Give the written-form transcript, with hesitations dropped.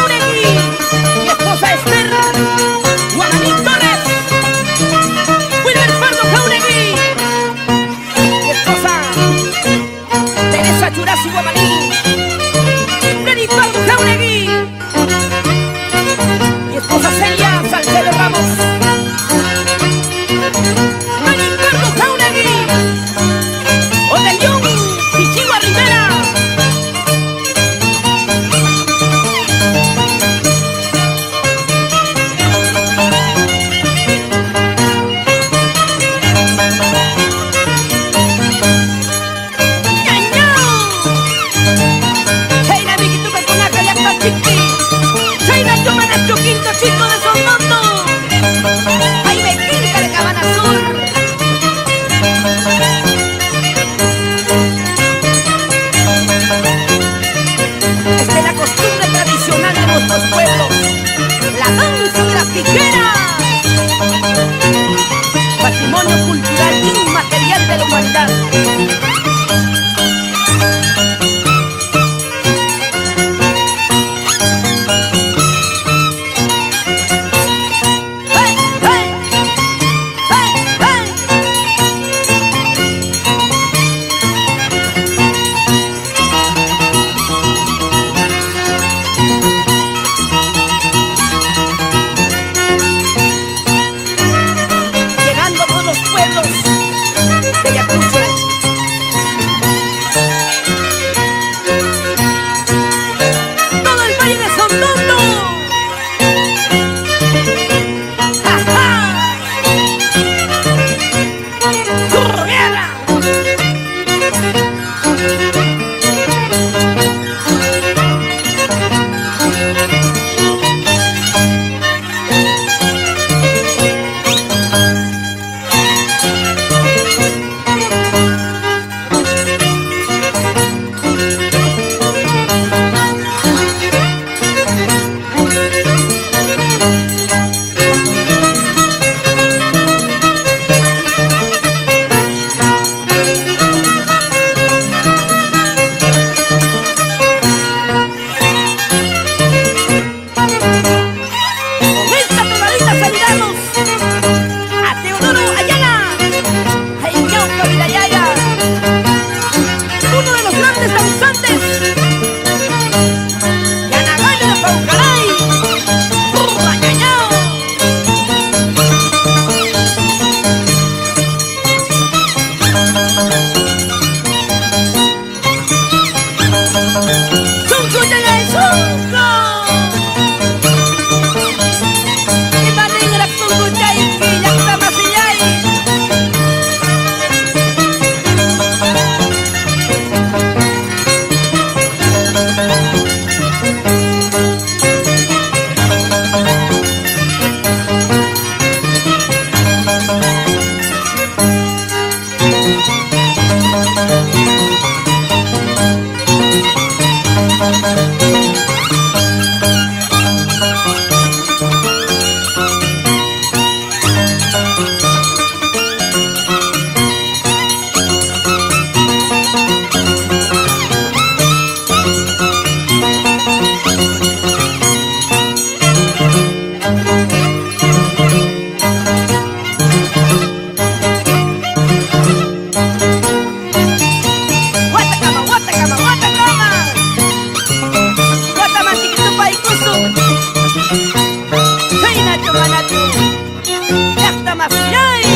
Jauregui, mi esposa Esther, Guamaní Torres, Wilmer Pardo Jauregui, mi esposa Teresa Churasi Guamaní, Freddy Pardo Jauregui, mi esposa Celia Salcedo Ramos, Mani Pardo Jauregui, Otelión Pichigua Rivera. Quinto Chico de Sondondo, Jaime Quinta de Cabana Sur, esta es la costumbre tradicional de nuestros pueblos, la danza de las tijeras, patrimonio cultural inmaterial de la humanidad. Hey, Nacho Manatu, ya está más.